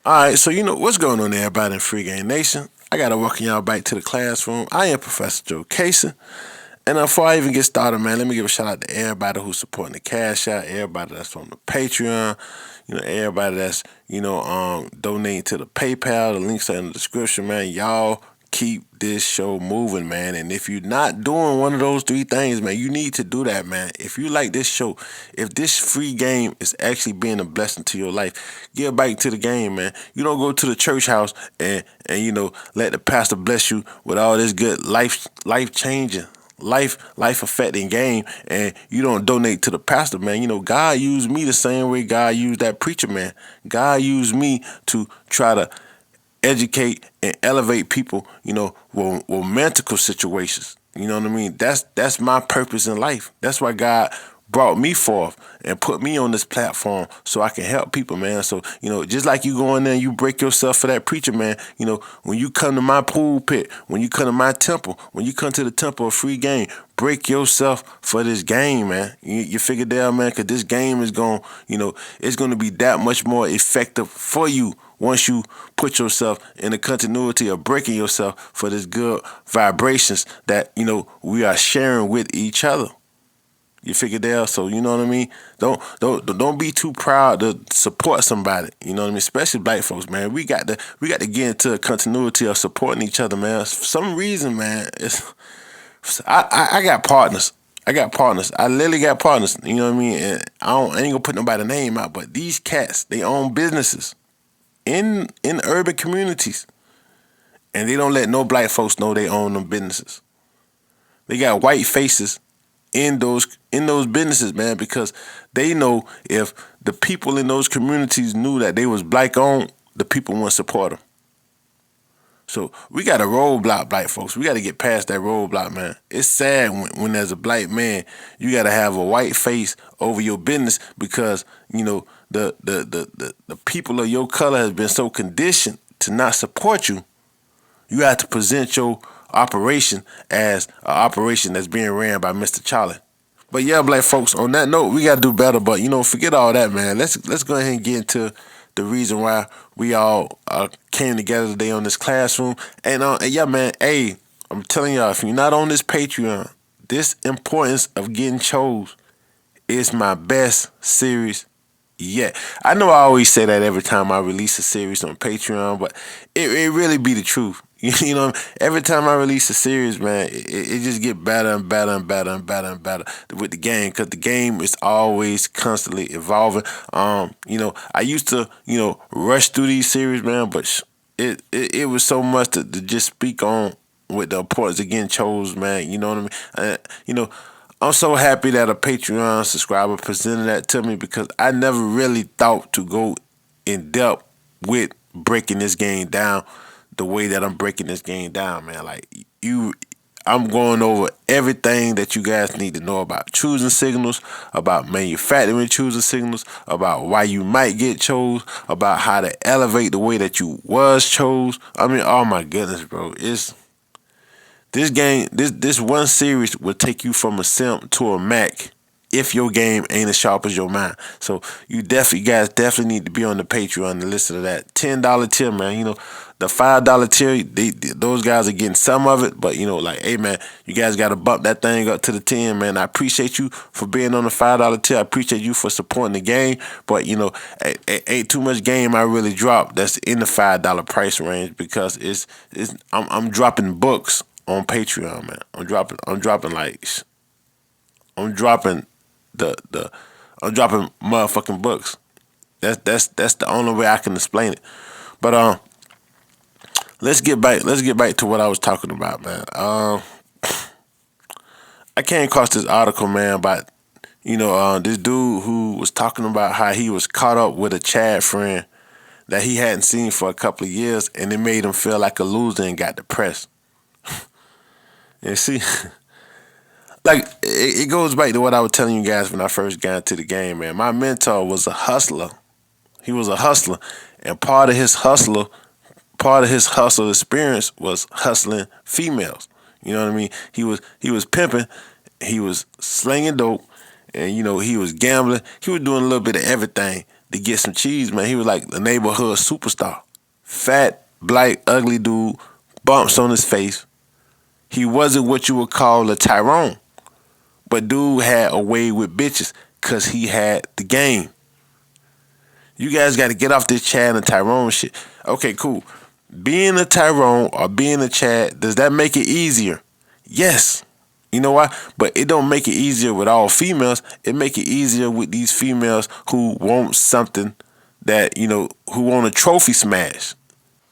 All right, so what's going on, everybody in Free Game Nation? I gotta welcome y'all back to the classroom. I am Professor Joe Casey, and before I even get started, man, let me give a shout out to everybody who's supporting the Cash.app, everybody that's on the Patreon, everybody that's donating to the PayPal. The links are in the description, man. Y'all keep this show moving, man. And if you're not doing one of those three things, man, you need to do that, man. If you like this show, if this free game is actually being a blessing to your life, get back to the game, man. You don't go to the church house and let the pastor bless you with all this good life changing life affecting game, and you don't donate to the pastor, man. God used me the same way God used that preacher, man. God used me to try to educate and elevate people, with romantical situations. You know what I mean? That's my purpose in life. That's why God brought me forth and put me on this platform so I can help people, man. So, just like you go in there and you break yourself for that preacher, man, when you come to my pulpit, when you come to my temple, when you come to the temple of free game, break yourself for this game, man. You figure that out, man, because this game is it's going to be that much more effective for you once you put yourself in the continuity of breaking yourself for this good vibrations that we are sharing with each other. You figure that out, so you know what I mean. Don't be too proud to support somebody. You know what I mean, especially black folks, man. We got to get into a continuity of supporting each other, man. For some reason, man, I got partners. I got partners. I literally got partners. You know what I mean. And I ain't gonna put nobody's name out, but these cats, they own businesses in urban communities, and they don't let no black folks know they own them businesses. They got white faces in those businesses, man, because they know if the people in those communities knew that they was black owned, the people wouldn't support them. So we got a roadblock, black folks. We got to get past that roadblock, man. It's sad when there's a black man, you got to have a white face over your business because the people of your color has been so conditioned to not support you. You have to present your operation as an operation that's being ran by Mr. Charlie. But yeah, black folks, on that note, we gotta do better. But forget all that, man. Let's go ahead and get into the reason why we all came together today on this classroom. And yeah, man, hey, I'm telling y'all, if you're not on this Patreon, this importance of getting chose is my best series yet. I know I always say that every time I release a series on Patreon, but it really be the truth. Every time I release a series, man, it just get better and better and better and better and better with the game, because the game is always constantly evolving. I used to, rush through these series, man, but it was so much to just speak on with the importance of getting chose, man. You know what I mean? I'm so happy that a Patreon subscriber presented that to me, because I never really thought to go in depth with breaking this game down the way that I'm breaking this game down, man. I'm going over everything that you guys need to know about choosing signals, about manufacturing choosing signals, about why you might get chose, about how to elevate the way that you was chose. I mean, oh my goodness, bro. This game, this one series will take you from a simp to a Mac if your game ain't as sharp as your mind. So you guys definitely need to be on the Patreon and listen to that $10 tier, man. The $5 tier, those guys are getting some of it, but hey, man, you guys got to bump that thing up to the 10, man. I appreciate you for being on the $5 tier. I appreciate you for supporting the game, but ain't too much game I really drop that's in the $5 price range, because I'm dropping books on Patreon, man. I'm dropping the I'm dropping motherfucking books. That's the only way I can explain it. But let's get back to what I was talking about, man. I came across this article, man, about this dude who was talking about how he was caught up with a Chad friend that he hadn't seen for a couple of years, and it made him feel like a loser and got depressed. And see, like it goes back to what I was telling you guys when I first got into the game, man. My mentor was a hustler. He was a hustler, and part of his hustle experience was hustling females. You know what I mean? He was pimping, he was slinging dope, and he was gambling. He was doing a little bit of everything to get some cheese, man. He was like the neighborhood superstar. Fat, black, ugly dude, bumps on his face. He wasn't what you would call a Tyrone. But dude had a way with bitches because he had the game. You guys got to get off this Chad and Tyrone shit. Okay, cool. Being a Tyrone or being a Chad, does that make it easier? Yes. You know why? But it don't make it easier with all females. It make it easier with these females who want something that, who want a trophy smash.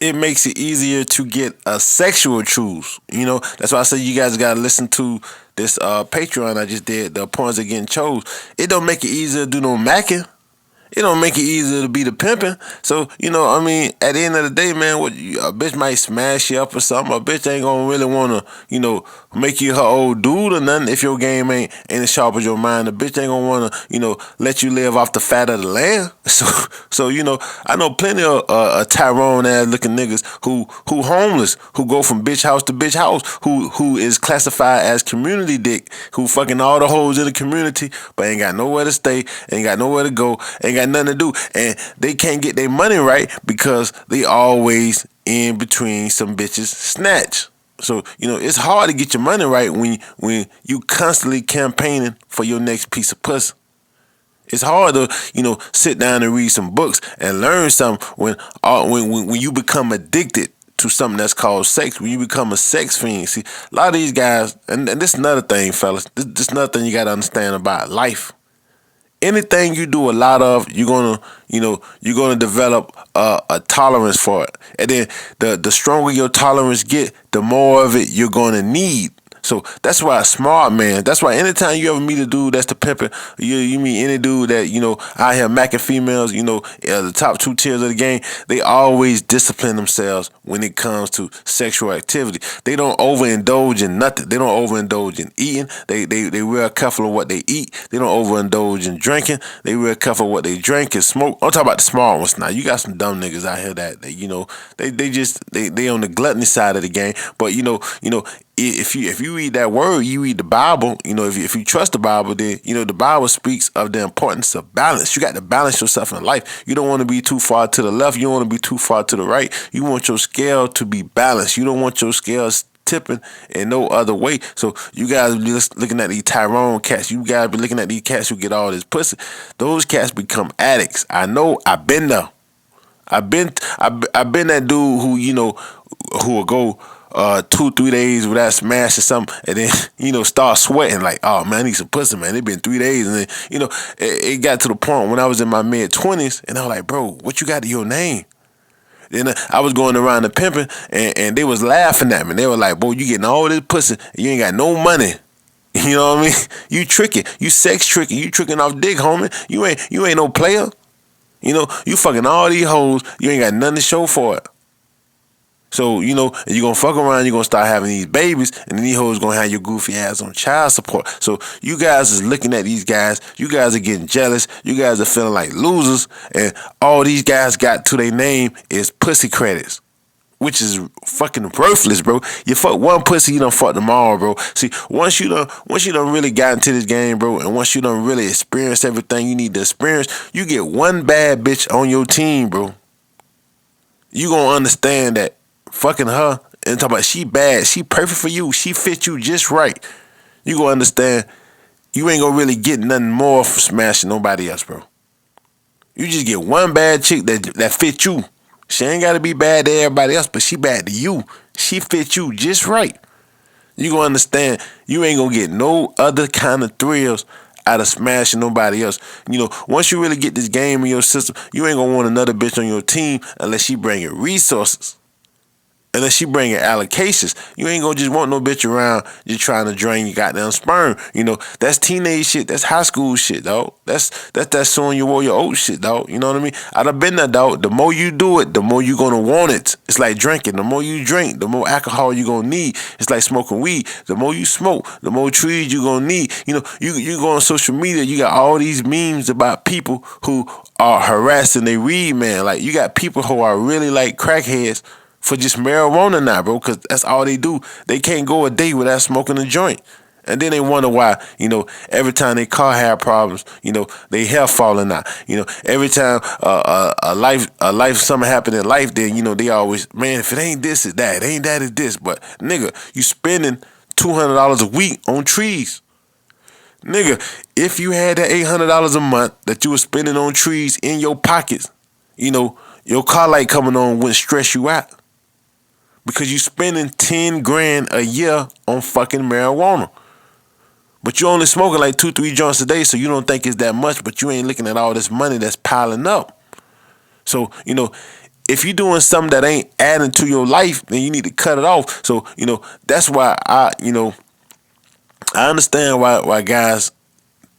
It makes it easier to get a sexual truth. That's why I say you guys gotta listen to this Patreon I just did, the points are getting chose. It don't make it easier to do no macking. It don't make it easier to be the pimping. So, at the end of the day, man, a bitch might smash you up or something. A bitch ain't gonna really wanna, make you her old dude or nothing if your game ain't as sharp as your mind. A bitch ain't gonna wanna, let you live off the fat of the land. So I know plenty of Tyrone ass looking niggas who homeless, who go from bitch house to bitch house, who is classified as community dick, who fucking all the hoes in the community, but ain't got nowhere to stay, ain't got nowhere to go, ain't got nothing to do, and they can't get their money right because they always in between some bitches snatch. So it's hard to get your money right when you constantly campaigning for your next piece of pussy. It's hard to sit down and read some books and learn something when you become addicted to something that's called sex. When you become a sex fiend, see, a lot of these guys, and this is another thing, fellas. This is another thing you gotta understand about life. Anything you do a lot of, you're gonna develop a tolerance for it, and then the stronger your tolerance get, the more of it you're gonna need. So that's why a smart man. That's why anytime you ever meet a dude that's the pimping, you meet any dude that out here macking females, the top 2 tiers of the game, they always discipline themselves when it comes to sexual activity. They don't overindulge in nothing. They don't overindulge in eating. They real careful of what they eat. They don't overindulge in drinking. They real careful of what they drink and smoke. I'm talking about the smart ones now. You got some dumb niggas out here that they on the gluttony side of the game. But if you read that word, you read the Bible, if you trust the Bible, then the Bible speaks of the importance of balance. You got to balance yourself in life. You don't want to be too far to the left. You don't want to be too far to the right. You want your scale to be balanced. You don't want your scales tipping in no other way. So you guys be looking at these Tyrone cats. You guys be looking at these cats who get all this pussy. Those cats become addicts. I know. I've been there. I've been that dude who will go 2-3 days without smash or something, and then start sweating like, oh man, I need some pussy, man. It been 3 days, and then it got to the point when I was in my mid-20s, and I was like, bro, what you got to your name? Then I was going around the pimping, and they was laughing at me. They were like, boy, you getting all this pussy, and you ain't got no money. You know what I mean? You tricking, you sex tricking, you tricking off dick, homie. You ain't no player. You fucking all these hoes, you ain't got nothing to show for it. So, you're going to fuck around, you're going to start having these babies, and then these hoes going to have your goofy ass on child support. So, you guys is looking at these guys, you guys are getting jealous, you guys are feeling like losers, and all these guys got to their name is pussy credits, which is fucking worthless, bro. You fuck one pussy, you done fuck them all, bro. See, once you done really got into this game, bro, and once you done really experienced everything you need to experience, you get one bad bitch on your team, bro. You gonna understand that fucking her and talk about she bad, she perfect for you, she fit you just right. You gonna understand you ain't gonna really get nothing more from smashing nobody else, bro. You just get one bad chick that fit you. She ain't gotta be bad to everybody else, but she bad to you. She fit you just right. You gonna understand you ain't gonna get no other kind of thrills out of smashing nobody else. Once you really get this game in your system, you ain't gonna want another bitch on your team unless she bringing resources. Unless she bringing allocations. You ain't gonna just want no bitch around just trying to drain your goddamn sperm. That's teenage shit. That's high school shit, dog. That's sowing your warrior oats shit, dog. You know what I mean? I done been there, dog. The more you do it, the more you gonna want it. It's like drinking. The more you drink, the more alcohol you gonna need. It's like smoking weed. The more you smoke, the more trees you gonna need. You go on social media, you got all these memes about people who are harassing their weed, man. Like, you got people who are really like crackheads for just marijuana now, bro, because that's all they do. They can't go a day without smoking a joint. And then they wonder why, every time their car had problems, they hair falling out. Every time a life something happened in life, then they always, man, if it ain't this, it's that. It ain't that, it's this. But nigga, you spending $200 a week on trees. Nigga, if you had that $800 a month that you were spending on trees in your pockets, your car light coming on wouldn't stress you out. Because you spending 10 grand a year on fucking marijuana. But you only smoking like 2-3 joints a day, so you don't think it's that much, but you ain't looking at all this money that's piling up. So, if you're doing something that ain't adding to your life, then you need to cut it off. So, that's why I understand why guys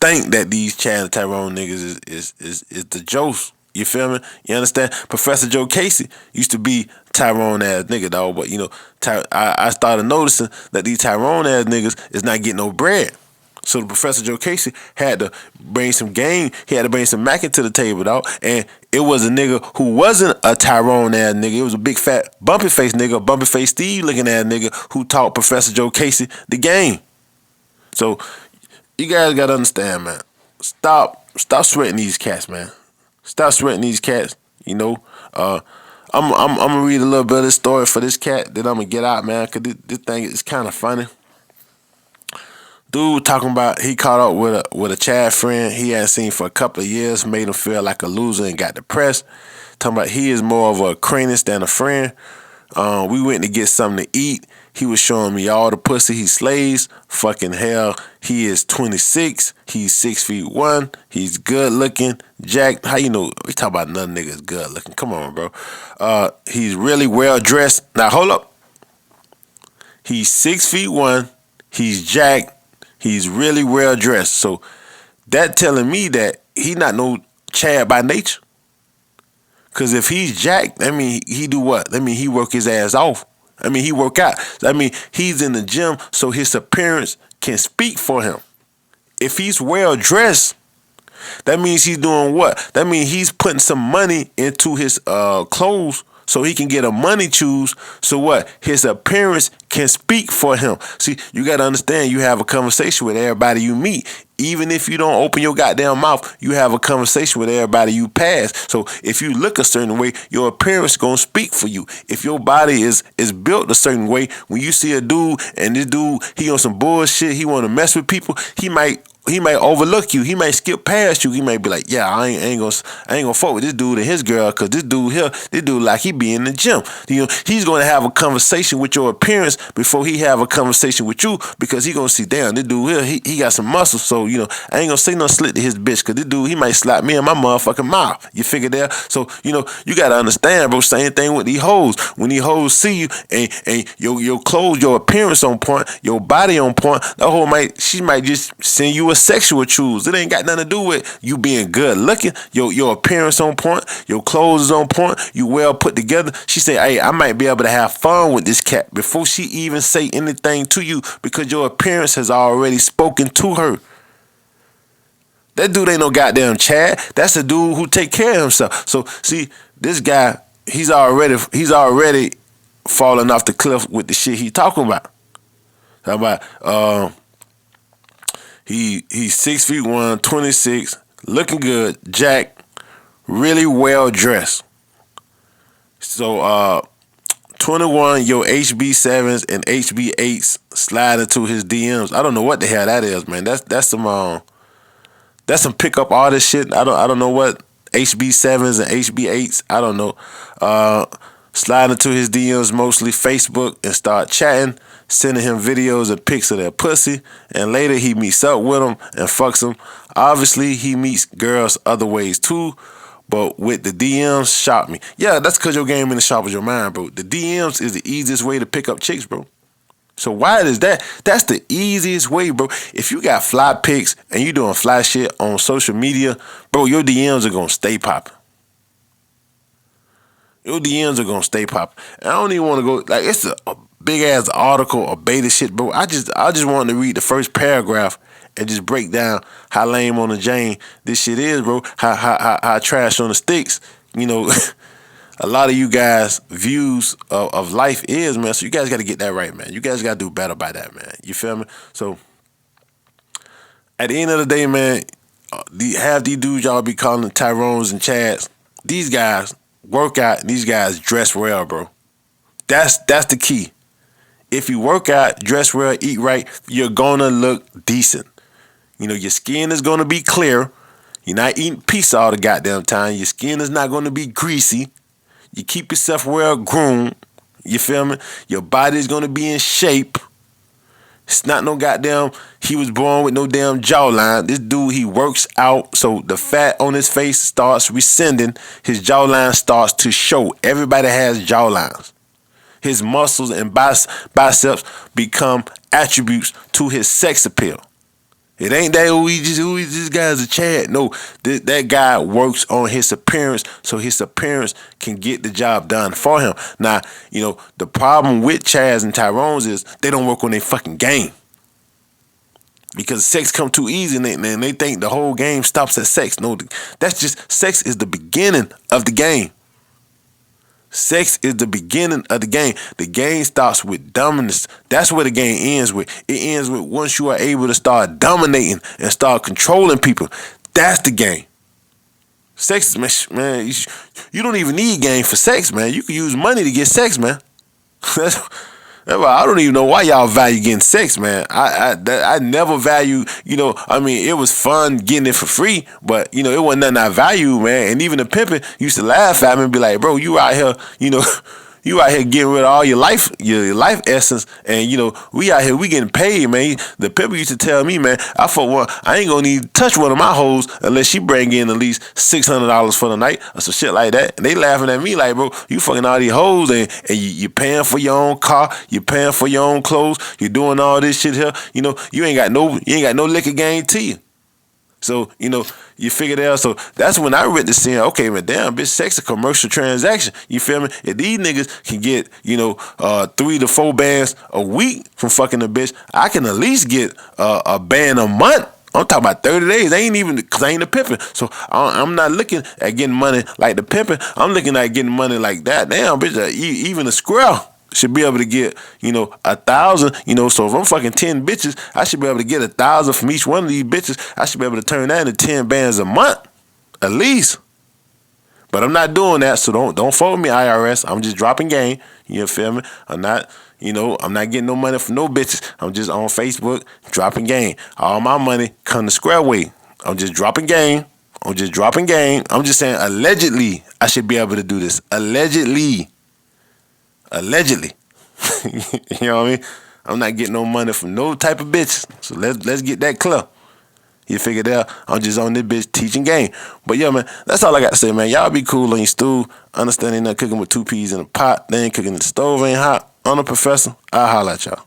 think that these Chad and Tyrone niggas is the jokes. You feel me? You understand? Professor Joe Casey used to be Tyrone ass nigga, dog. But I started noticing that these Tyrone ass niggas is not getting no bread. So the Professor Joe Casey had to bring some game. He had to bring some mackin to the table, dog. And it was a nigga who wasn't a Tyrone ass nigga. It was a big fat bumpy face nigga, bumpy face Steve looking ass nigga who taught Professor Joe Casey the game. So you guys gotta understand, man. Stop sweating these cats, man. Stop sweating these cats. I'm gonna read a little bit of this story for this cat. Then I'm gonna get out, man, cause this thing is kind of funny. Dude talking about he caught up with a Chad friend he hadn't seen for a couple of years, made him feel like a loser and got depressed. Talking about he is more of a acquaintance than a friend. We went to get something to eat. He was showing me all the pussy he slays. Fucking hell, he is 26. He's 6'1". He's good looking. Jack, how you know? We talk about none niggas good looking. Come on, bro. He's really well dressed. Now hold up. He's 6'1". He's jacked. He's really well dressed. So that telling me that he not no Chad by nature. Cause if he's jacked, that mean he do what? That mean he work his ass off. I mean he work out. I mean he's in the gym so his appearance can speak for him. If he's well dressed, that means he's doing what? That means he's putting some money into his clothes so he can get a money choose. So what? His appearance can speak for him. See, you got to understand, you have a conversation with everybody you meet. Even if you don't open your goddamn mouth, you have a conversation with everybody you pass. So if you look a certain way, your appearance gonna speak for you. If your body is built a certain way, when you see a dude and this dude, he on some bullshit, he want to mess with people, he might overlook you. He might skip past you. He might be like, yeah, I ain't gonna fuck with this dude and his girl, cause this dude like he be in the gym. He's gonna have a conversation with your appearance before he have a conversation with you, because he gonna see, damn, this dude here, he got some muscle. So I ain't gonna say no slick to his bitch, cause this dude, he might slap me in my motherfucking mouth. You figure that? So you gotta understand, bro. Same thing with these hoes. When these hoes see you and your clothes, your appearance on point, your body on point, that hoe she might just send you a sexual choose. It ain't got nothing to do with you being good looking. Your appearance on point, your clothes is on point, you well put together. She say, hey, I might be able to have fun with this cat before she even say anything to you, because your appearance has already spoken to her. That dude ain't no goddamn Chad. That's a dude who take care of himself. So see, this guy, he's already falling off the cliff with the shit he talking about. He's 6'1", 26, looking good, jacked, really well dressed. So 21, your HB7s and HB8s slide into his DMs. I don't know what the hell that is, man. That's some pickup artist shit. I don't know what HB7s and HB8s. I don't know. Slide into his DMs, mostly Facebook, and start chatting, sending him videos and pics of their pussy, and later he meets up with them and fucks them. Obviously, he meets girls other ways too, but with the DMs, shock me. Yeah, that's because your game in the shop is your mind, bro. The DMs is the easiest way to pick up chicks, bro. So why is that? That's the easiest way, bro. If you got fly pics and you doing fly shit on social media, bro, your DMs are gonna stay popping. Your DMs are gonna stay popping. I don't even want to go like it's a big ass article or beta shit, bro. I just wanted to read the first paragraph and just break down how lame on the Jane this shit is, bro. How trash on the sticks. A lot of you guys' views of life is, man. So you guys got to get that right, man. You guys got to do better by that, man. You feel me? So At the end of the day, man, half these dudes y'all be calling Tyrones and Chads, these guys work out and these guys dress well, bro. That's the key. If you work out, dress well, eat right, you're gonna look decent. Your skin is gonna be clear. You're not eating pizza all the goddamn time. Your skin is not gonna be greasy. You keep yourself well groomed. You feel me? Your body is gonna be in shape. It's not no goddamn, he was born with no damn jawline. This dude, he works out, so the fat on his face starts rescinding. His jawline starts to show. Everybody has jawlines. His muscles and biceps become attributes to his sex appeal. It ain't that this guy's a Chad. No, that guy works on his appearance so his appearance can get the job done for him. Now, the problem with Chads and Tyrones is they don't work on their fucking game. Because sex come too easy and they think the whole game stops at sex. No, that's just, sex is the beginning of the game. Sex is the beginning of the game. The game starts with dominance. That's where the game ends with. It ends with once you are able to start dominating and start controlling people. That's the game. Sex is, man, you don't even need game for sex, man. You can use money to get sex, man. I don't even know why y'all value getting sex, man. I never value, it was fun getting it for free, but, it wasn't nothing I value, man. And even the pimping used to laugh at me and be like, bro, you out here, you out here getting rid of all your life essence, and we out here, we getting paid, man. The pimp used to tell me, man, I ain't gonna need to touch one of my hoes unless she bring in at least $600 for the night or some shit like that. And they laughing at me like, bro, you fucking all these hoes and you paying for your own car, you paying for your own clothes, you doing all this shit here. You ain't got no liquor game to you. So, you figure it out. So that's when I read the scene. Okay, man, damn, bitch, sex a commercial transaction. You feel me? If these niggas can get, 3 to 4 bands a week from fucking a bitch, I can at least get a band a month. I'm talking about 30 days. Because I ain't a pimping. So I'm not looking at getting money like the pimping. I'm looking at getting money like that. Damn, bitch, even a squirrel should be able to get, 1,000, so if I'm fucking 10 bitches, I should be able to get 1,000 from each one of these bitches. I should be able to turn that into 10 bands a month, at least. But I'm not doing that, so don't fuck with me, IRS. I'm just dropping game. You feel me? I'm not getting no money from no bitches. I'm just on Facebook dropping game. All my money come the square way. I'm just dropping game. I'm just saying, allegedly, I should be able to do this. Allegedly. You know what I mean? I'm not getting no money from no type of bitch. So let's get that clear. You figure it out. I'm just on this bitch teaching game. But yeah, man, that's all I got to say, man. Y'all be cool on your stool. Understand they not cooking with 2 peas in a pot. They ain't cooking in the stove, ain't hot. I'm the professor. I'll holler at y'all.